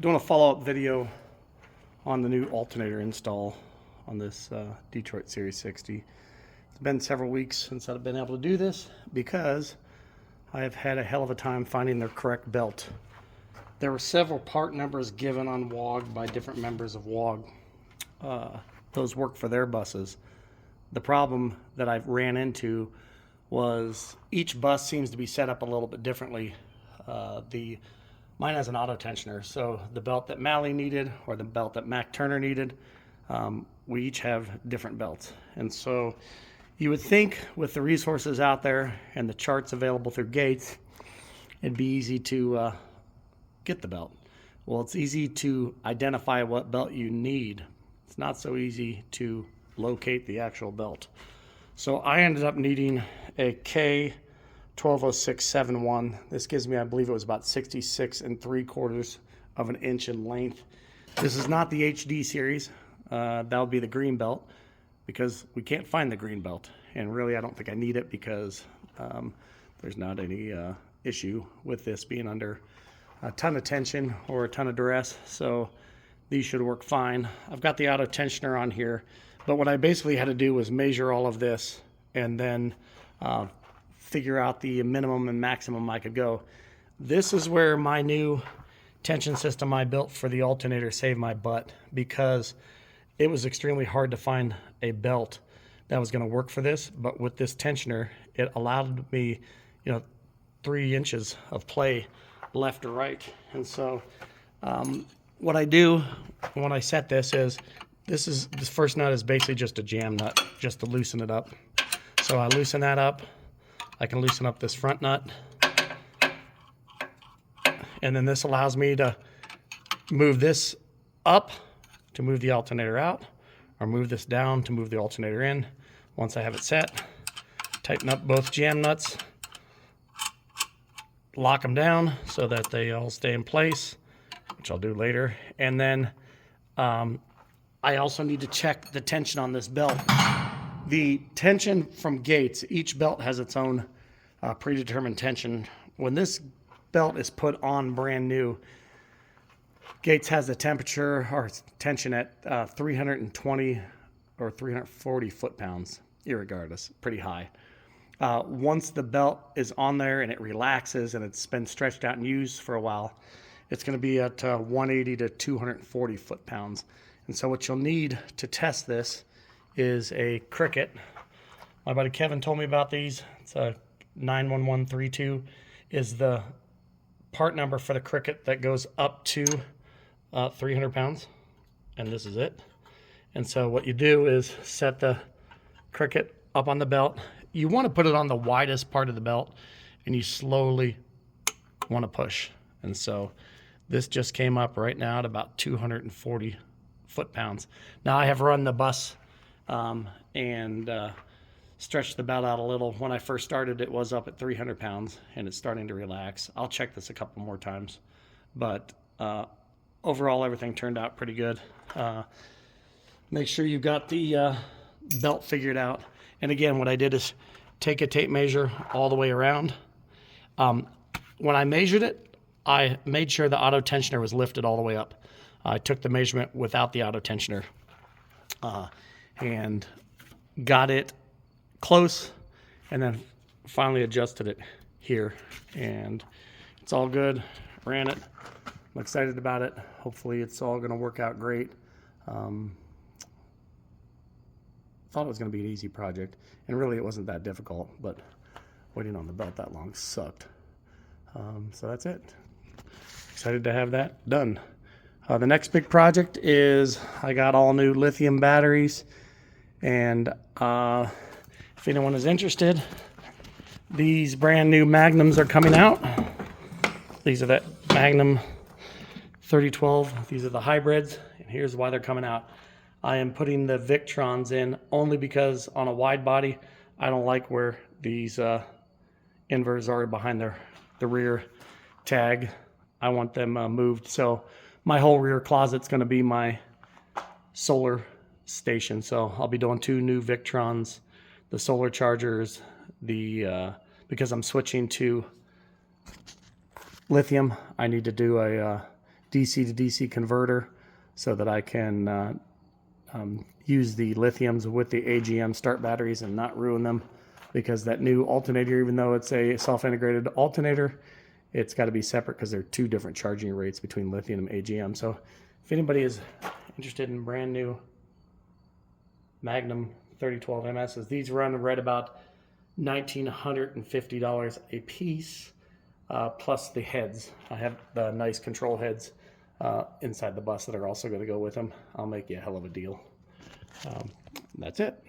Doing a follow-up video on the new alternator install on this Detroit Series 60. It's been several weeks since I've been able to do this because I have had a hell of a time finding the correct belt. There were several part numbers given on WOG by different members of WOG. Those work for their buses. The problem that I've ran into was each bus seems to be set up a little bit differently. Mine has an auto tensioner, so the belt that Malley needed or the belt that Mac Turner needed, we each have different belts. And so you would think with the resources out there and the charts available through Gates, it'd be easy to get the belt. Well, it's easy to identify what belt you need. It's not so easy to locate the actual belt. So I ended up needing a K120671. This gives me, I believe it was about 66 3/4 of an inch in length. This is not the HD series. That would be the green belt because we can't find the green belt. And really, I don't think I need it because there's not any issue with this being under a ton of tension or a ton of duress. So these should work fine. I've got the auto tensioner on here, but what I basically had to do was measure all of this and then figure out the minimum and maximum I could go. This is where my new tension system I built for the alternator saved my butt, because it was extremely hard to find a belt that was going to work for this. But with this tensioner, it allowed me, 3 inches of play left or right. And so what I do when I set this first nut is basically just a jam nut, just to loosen it up. So I loosen that up. I can loosen up this front nut. And then this allows me to move this up to move the alternator out, or move this down to move the alternator in. Once I have it set, tighten up both jam nuts, lock them down so that they all stay in place, which I'll do later. And then I also need to check the tension on this belt. The tension from Gates, each belt has its own predetermined tension. When this belt is put on brand new, Gates has the temperature or tension at 320 or 340 foot-pounds, irregardless, pretty high. Once the belt is on there and it relaxes and it's been stretched out and used for a while, it's going to be at 180 to 240 foot-pounds. And so what you'll need to test this is a cricket. My buddy Kevin told me about these. It's a 91132 is the part number for the cricket that goes up to 300 pounds. And this is it. And so what you do is set the cricket up on the belt. You want to put it on the widest part of the belt, and you slowly want to push. And so this just came up right now at about 240 foot-pounds. Now I have run the bus and stretched the belt out a little. When I first started, it was up at 300 pounds, and it's starting to relax. I'll check this a couple more times, but overall everything turned out pretty good. Make sure you've got the belt figured out. And again, what I did is take a tape measure all the way around. When I measured it, I made sure the auto tensioner was lifted all the way up. I took the measurement without the auto tensioner and got it close, and then finally adjusted it here. And it's all good. Ran it. I'm excited about it. Hopefully it's all going to work out great. Thought it was going to be an easy project, and really it wasn't that difficult, but waiting on the belt that long sucked. So that's it. Excited to have that done. The next big project is I got all new lithium batteries, and if anyone is interested, these brand new Magnums are coming out. These are the Magnum 3012. These are the hybrids, and here's why they're coming out. I am putting the Victrons in only because on a wide body, I don't like where these inverters are behind the rear tag. I want them moved. So my whole rear closet's going to be my solar station. So I'll be doing 2 new Victrons, the solar chargers, because I'm switching to lithium, I need to do a DC to DC converter so that I can use the lithiums with the AGM start batteries and not ruin them, because that new alternator, even though it's a self-integrated alternator, it's got to be separate because there are two different charging rates between lithium and AGM. So if anybody is interested in brand new Magnum 3012 MSs, these run right about $1,950 a piece, plus the heads. I have the nice control heads inside the bus that are also going to go with them. I'll make you a hell of a deal. That's it.